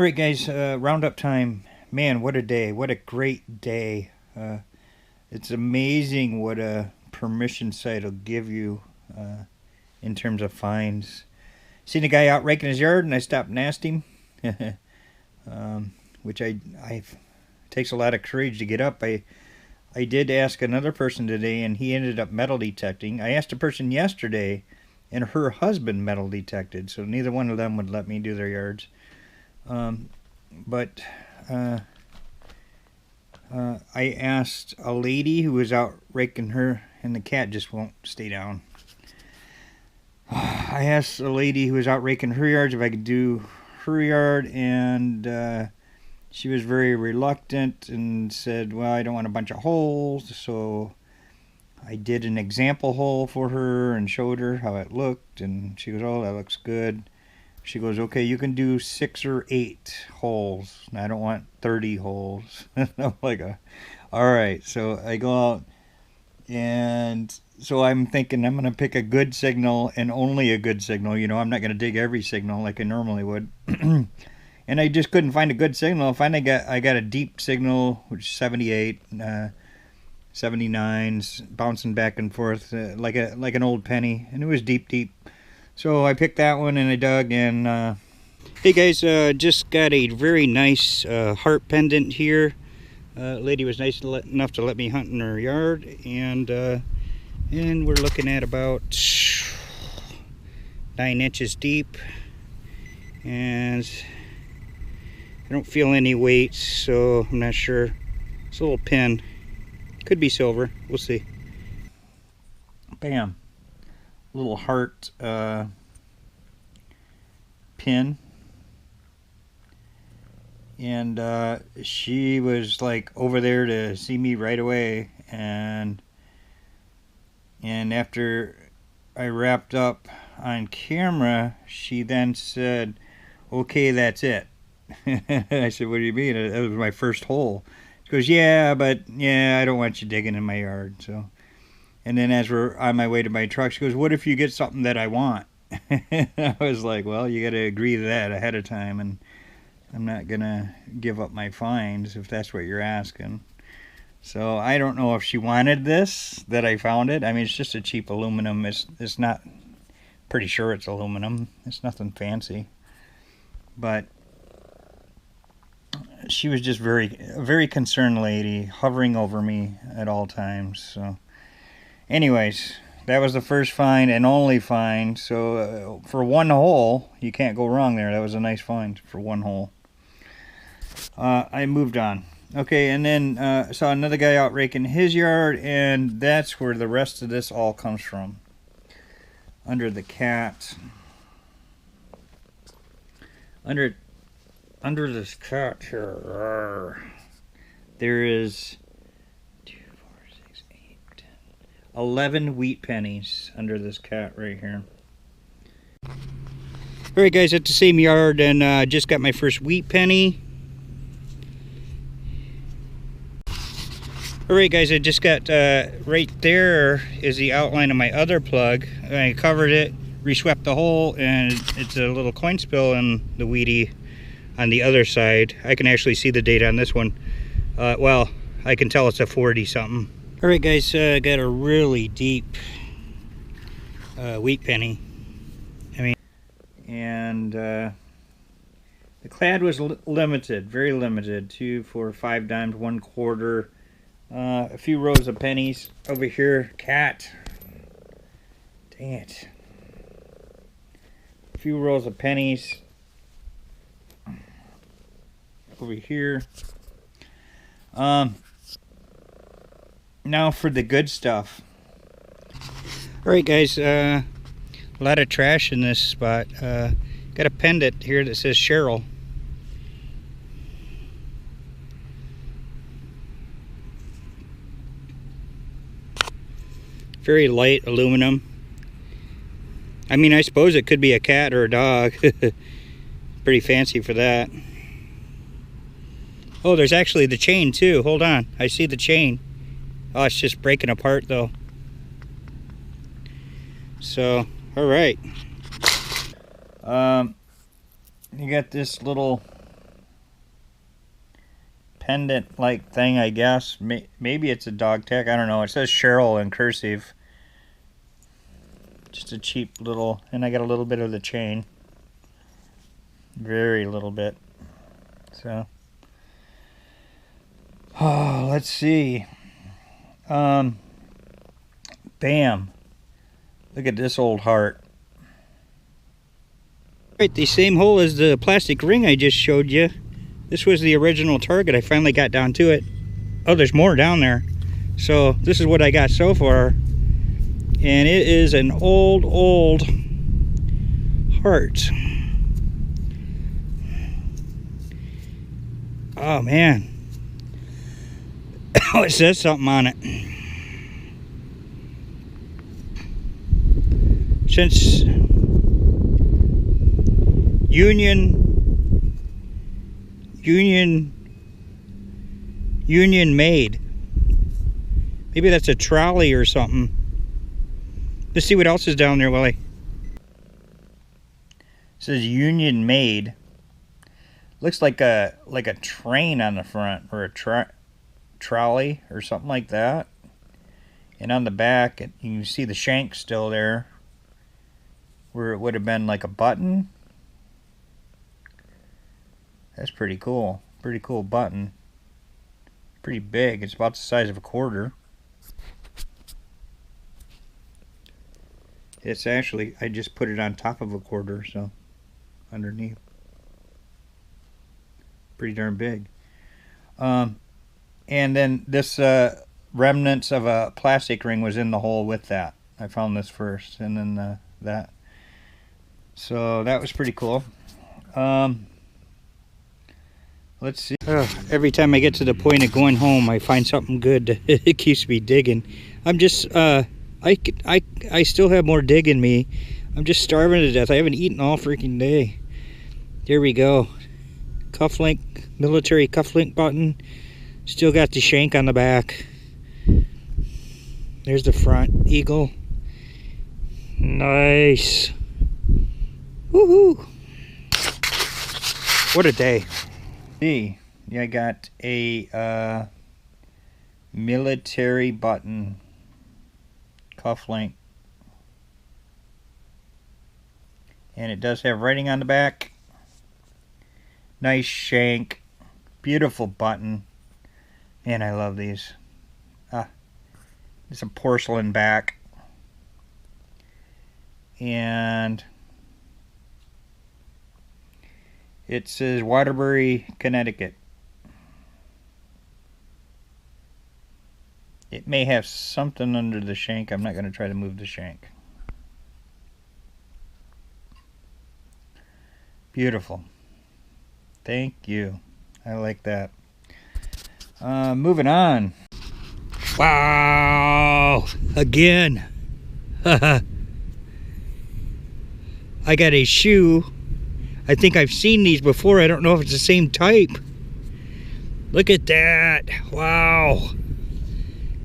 All right, guys, roundup time. Man, what a day. What a great day. It's amazing what a permission site will give you in terms of fines. Seen a guy out raking his yard, and I stopped and asked him, which takes a lot of courage to get up. I did ask another person today, and he ended up metal detecting. I asked a person yesterday, and her husband metal detected, so neither one of them would let me do their yards. But I asked a lady who was out raking her, and the cat just won't stay down. I asked a lady who was out raking her yards if I could do her yard, and she was very reluctant and said, well, I don't want a bunch of holes. So I did an example hole for her and showed her how it looked, and she goes, oh, that looks good. She goes, okay, you can do 6 or 8 holes. I don't want 30 holes. I'm like, all right. So I go out, and so I'm thinking I'm going to pick a good signal and only a good signal. You know, I'm not going to dig every signal like I normally would. And I just couldn't find a good signal. Finally, I got a deep signal, which is 78, 79s, bouncing back and forth like an old penny, and it was deep. So I picked that one and I dug, and hey guys, just got a very nice heart pendant here. Lady was nice enough to let me hunt in her yard, and we're looking at about 9 inches deep, and I don't feel any weight, so I'm not sure. It's a little pin, could be silver, we'll see. Bam. Little heart pin, and she was like over there to see me right away, and after I wrapped up on camera, she then said, okay, that's it. I said, what do you mean? That was my first hole. She goes, yeah, but I don't want you digging in my yard. So, and then as we're on my way to my truck, she goes, what if you get something that I want? I was like, well, you got to agree to that ahead of time, and I'm not going to give up my fines if that's what you're asking. So I don't know if she wanted this, that I found it. I mean, it's just a cheap aluminum. It's not, pretty sure it's aluminum. It's nothing fancy. But she was just a very concerned lady, hovering over me at all times. So anyways, that was the first find and only find. So for one hole, you can't go wrong there. That was a nice find for one hole. I moved on. Okay, and then saw another guy out raking his yard, and that's where the rest of this all comes from. Under the cat. Under this cat here, there is 2, 4, 6, 8, 10, 11 wheat pennies under this cat right here. Alright guys, at the same yard, and just got my first wheat penny. Alright guys, I just got, right there is the outline of my other plug. I covered it, reswept the hole, and it's a little coin spill in the weedy on the other side. I can actually see the date on this one. Well, I can tell it's a 40 something. Alright guys, got a really deep wheat penny. And the clad was limited, very limited. 2, 4, 5 dimes, 1/4. A few rows of pennies over here. Cat. Dang it. A few rows of pennies over here. Now for the good stuff. Alright guys, a lot of trash in this spot. Got a pendant here that says Cheryl. Very light aluminum. I mean, I suppose it could be a cat or a dog. Pretty fancy for that. Oh, there's actually the chain too. Hold on, I see the chain. Oh, it's just breaking apart though. So, all right. You got this little pendant like thing, I guess. Maybe it's a dog tag, I don't know. It says Cheryl in cursive. Just a cheap little, and I got a little bit of the chain. Very little bit. So, oh, let's see. Bam. Look at this old heart. Right, the same hole as the plastic ring I just showed you. This was the original target. I finally got down to it. Oh, there's more down there. So this is what I got so far. And it is an old heart. Oh man. Oh, it says something on it. Since Union made. Maybe that's a trolley or something. Let's see what else is down there, Willie. It says Union made. Looks like a train on the front, or a trolley or something like that. And on the back, you can see the shank still there, where it would have been like a button. That's pretty cool. Pretty cool button. Pretty big. It's about the size of a quarter. It's actually, I just put it on top of a quarter, so underneath. Pretty darn big. And then this remnants of a plastic ring was in the hole with that. I found this first, and then that. So that was pretty cool. Let's see. Every time I get to the point of going home, I find something good. It keeps me digging. I'm just, I still have more dig in me. I'm just starving to death. I haven't eaten all freaking day. There we go. Cufflink, military cufflink button. Still got the shank on the back. There's the front eagle. Nice. Woohoo! What a day. See, yeah, I got a military button cufflink, and it does have writing on the back. Nice shank, beautiful button. Man, I love these. It's a porcelain back, and it says Waterbury, Connecticut. It may have something under the shank. I'm not going to try to move the shank. Beautiful. Thank you. I like that. Moving on. Wow! Again. I got a shoe. I think I've seen these before. I don't know if it's the same type. Look at that. Wow.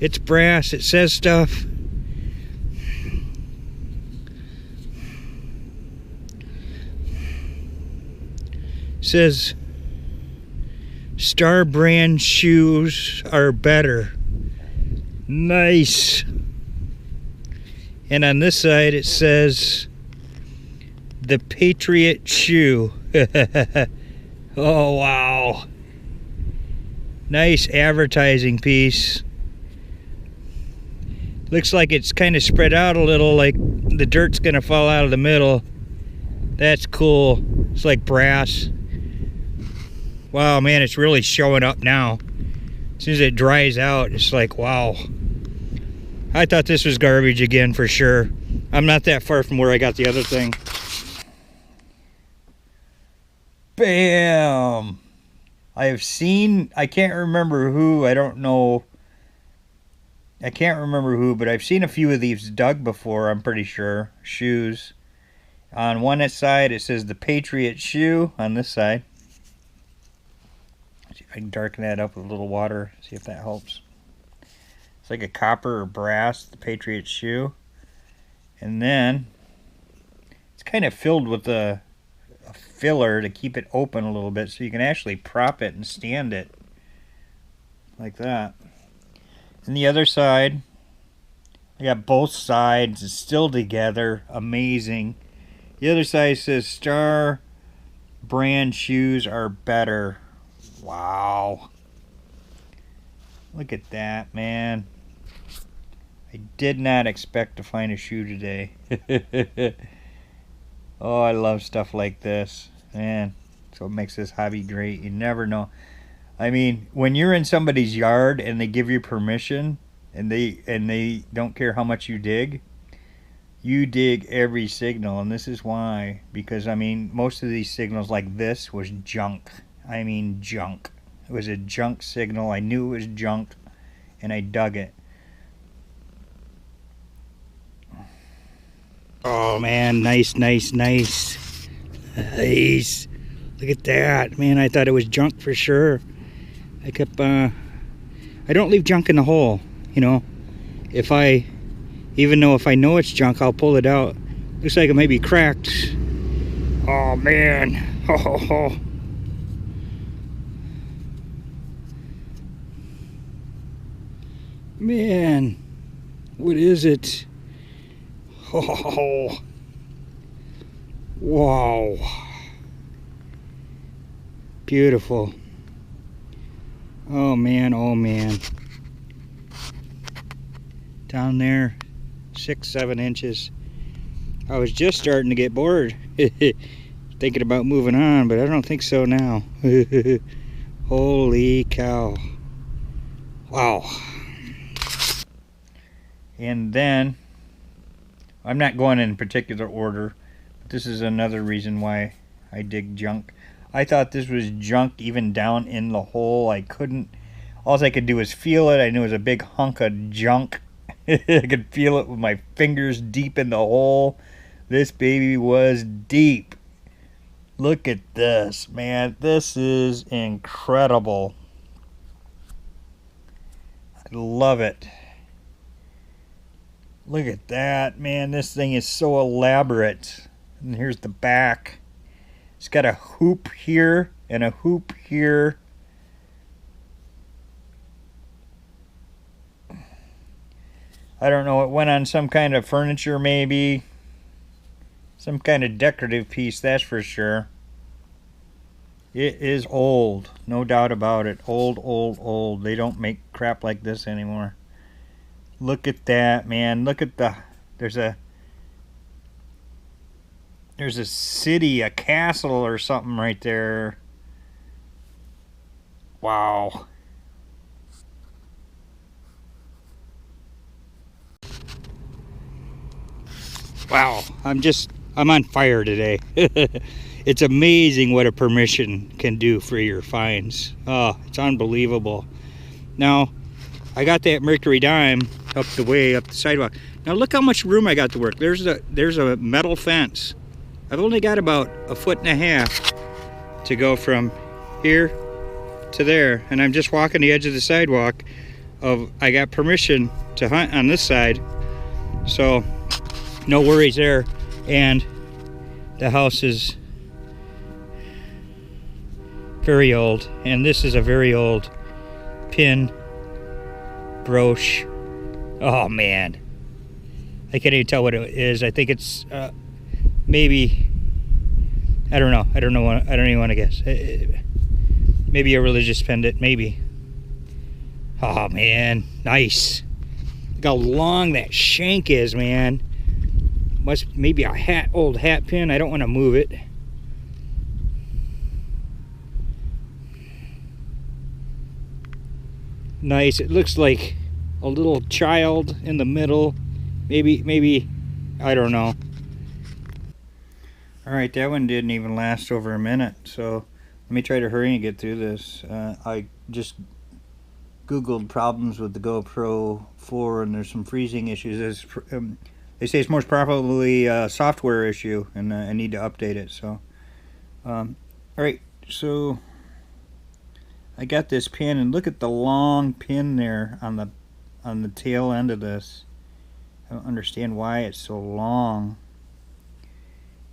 It's brass. It says stuff. It says Star brand shoes are better. Nice. And on this side it says the Patriot shoe. Oh wow. Nice advertising piece. Looks like it's kind of spread out a little, like the dirt's gonna fall out of the middle. That's cool. It's like brass. Wow, man, it's really showing up now. As soon as it dries out, it's like, wow. I thought this was garbage again for sure. I'm not that far from where I got the other thing. Bam! I have seen, I can't remember who, I don't know. I can't remember who, but I've seen a few of these dug before, I'm pretty sure. Shoes. On one side, it says the Patriot shoe. On this side. See if I can darken that up with a little water. See if that helps. It's like a copper or brass, the Patriot shoe. And then it's kind of filled with a filler to keep it open a little bit so you can actually prop it and stand it. like that. And the other side, I got both sides still together. Amazing. The other side says Star brand shoes are better. Wow. Look at that, man. I did not expect to find a shoe today. Oh, I love stuff like this. Man, that's what makes this hobby great. You never know. I mean, when you're in somebody's yard and they give you permission and they don't care how much you dig every signal, and this is why. Because I mean, most of these signals like this was junk. I mean junk. It was a junk signal. I knew it was junk and I dug it. Oh man, nice. Nice. Look at that. Man, I thought it was junk for sure. I don't leave junk in the hole, you know. Even though if I know it's junk, I'll pull it out. Looks like it may be cracked. Oh man. Oh. Man, what is it? Oh, wow. Beautiful. Oh man. Down there, 6-7 inches. I was just starting to get bored. Thinking about moving on, but I don't think so now. Holy cow. Wow. And then, I'm not going in particular order, but this is another reason why I dig junk. I thought this was junk even down in the hole. All I could do was feel it. I knew it was a big hunk of junk. I could feel it with my fingers deep in the hole. This baby was deep. Look at this, man. This is incredible. I love it. Look at that, man. This thing is so elaborate. And here's the back. It's got a hoop here and a hoop here. I don't know, it went on some kind of furniture maybe. Some kind of decorative piece, that's for sure. It is old, no doubt about it. Old. They don't make crap like this anymore. Look at that, man. Look at there's a city, a castle or something right there. Wow. Wow, I'm on fire today. It's amazing what a permission can do for your finds. Oh, it's unbelievable. Now, I got that Mercury dime up the sidewalk. Now look how much room I got to work. There's a metal fence. I've only got about 1.5 feet to go from here to there, and I'm just walking the edge of the sidewalk. I got permission to hunt on this side, so no worries there. And the house is very old, and this is a very old pin brooch. Oh man, I can't even tell what it is. I think it's maybe, I don't know. I don't even want to guess. Maybe a religious pendant, maybe. Oh man, nice. Look how long that shank is, man. Maybe a old hat pin. I don't want to move it. Nice. It looks like a little child in the middle. Maybe, I don't know. Alright, that one didn't even last over a minute, so let me try to hurry and get through this. I just Googled problems with the GoPro 4, and there's some freezing issues. They say it's most probably a software issue, and I need to update it. So, alright, so I got this pin, and look at the long pin there on the tail end of this. I don't understand why it's so long,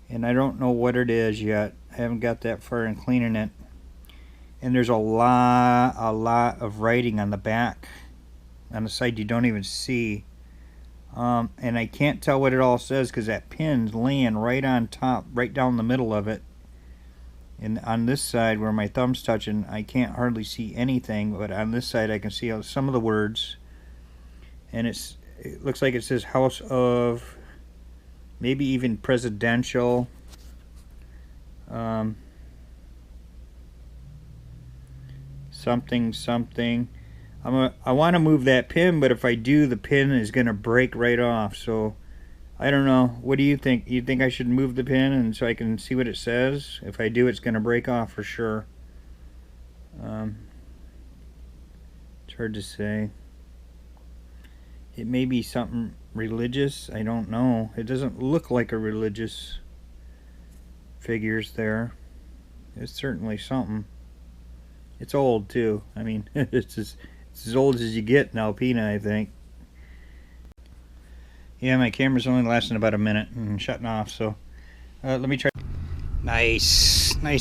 and I don't know what it is yet. I haven't got that far in cleaning it. And there's a lot of writing on the back, on the side you don't even see. And I can't tell what it all says because that pin's laying right on top, right down the middle of it. And on this side where my thumb's touching, I can't hardly see anything, but on this side I can see some of the words. And it looks like it says House of, maybe even Presidential. Something. I want to move that pin, but if I do, the pin is going to break right off. So I don't know. What do you think? You think I should move the pin and so I can see what it says? If I do, it's going to break off for sure. It's hard to say. It may be something religious. I don't know. It doesn't look like a religious figures there. It's certainly something. It's old too. I mean, it's as old as you get in Alpena, I think. Yeah, my camera's only lasting about a minute and shutting off, so let me try. Nice. I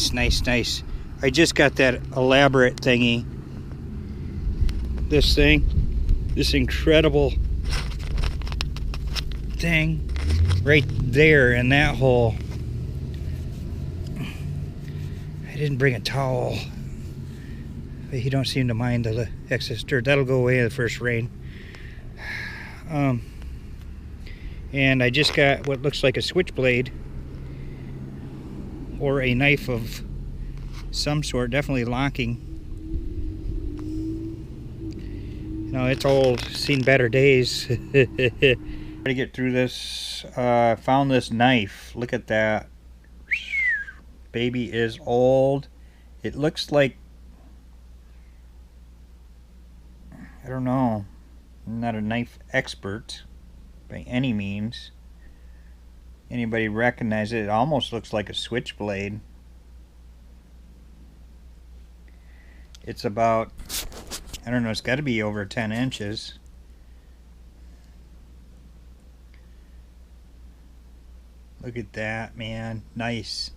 just got that elaborate thingy. This incredible thing right there in that hole. I didn't bring a towel. But he don't seem to mind the excess dirt. That'll go away in the first rain. And I just got what looks like a switchblade or a knife of some sort, definitely locking. You know, it's old, seen better days. To get through this, found this knife. Look at that. Baby is old. It looks like, I don't know, I'm not a knife expert by any means. Anybody recognize it? It almost looks like a switchblade. It's about, I don't know, it's got to be over 10 inches. Look at that, man. Nice.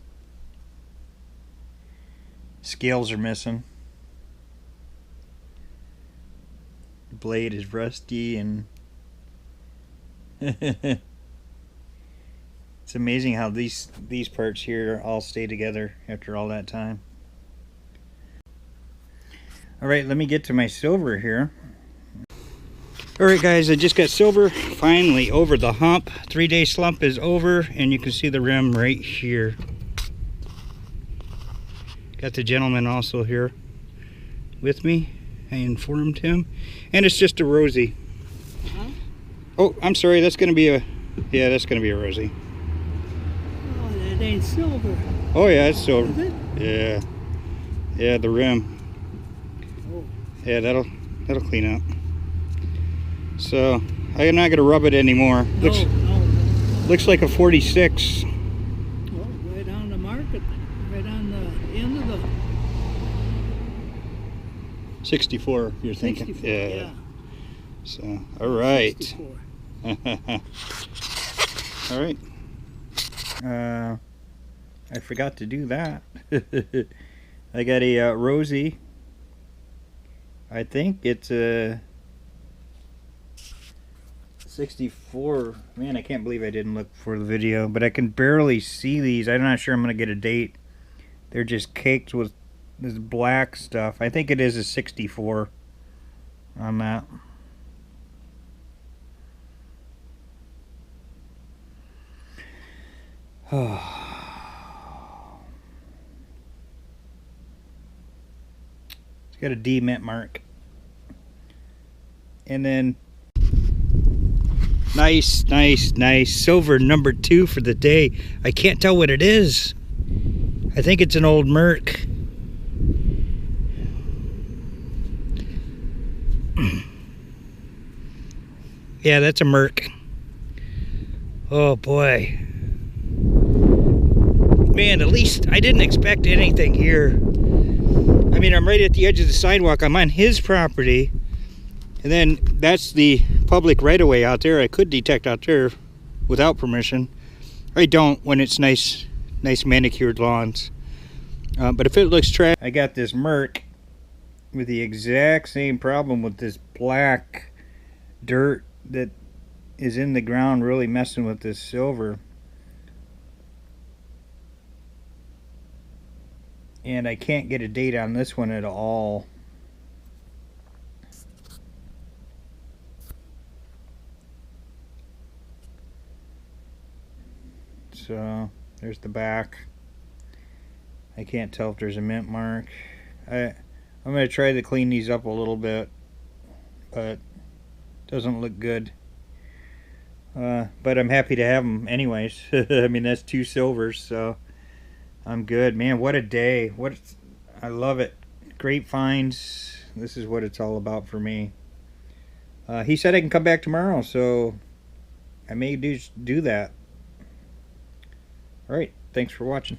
Scales are missing. The blade is rusty and it's amazing how these parts here all stay together after all that time. Alright, let me get to my silver here. Alright guys, I just got silver finally over the hump. 3-day slump is over and you can see the rim right here. Got the gentleman also here with me. I informed him. And it's just a Rosie. Oh, I'm sorry, that's gonna be a, yeah, that's gonna be a Rosie. Oh, that ain't silver. Oh yeah, it's silver. Is it? Yeah, the rim. Oh. Yeah, that'll clean up. So I'm not gonna rub it anymore. No. Looks like a 46. Oh, right on the market, right on the end of the 64. You're thinking? 64, yeah. So all right. 64. All right. I forgot to do that. I got a Rosie. I think it's a 64. Man, I can't believe I didn't look for the video, but I can barely see these. I'm not sure I'm going to get a date. They're just caked with this black stuff. I think it is a 64 on that. It's got a D mint mark. And then nice silver number 2 for the day. I can't tell what it is. I think it's an old Merc. Yeah, that's a Merc. Oh boy. Man, at least I didn't expect anything here. I mean, I'm right at the edge of the sidewalk. I'm on his property. And then that's the public right-of-way out there. I could detect out there without permission. I don't when it's nice manicured lawns. But if it looks trash, I got this Merc with the exact same problem with this black dirt that is in the ground really messing with this silver. And I can't get a date on this one at all. So there's the back. I can't tell if there's a mint mark. I'm going to try to clean these up a little bit, but it doesn't look good. But I'm happy to have them anyways. I mean, that's 2 silvers, so I'm good. Man, what a day. I love it. Great finds. This is what it's all about for me. He said I can come back tomorrow, so I may do that. Alright, thanks for watching.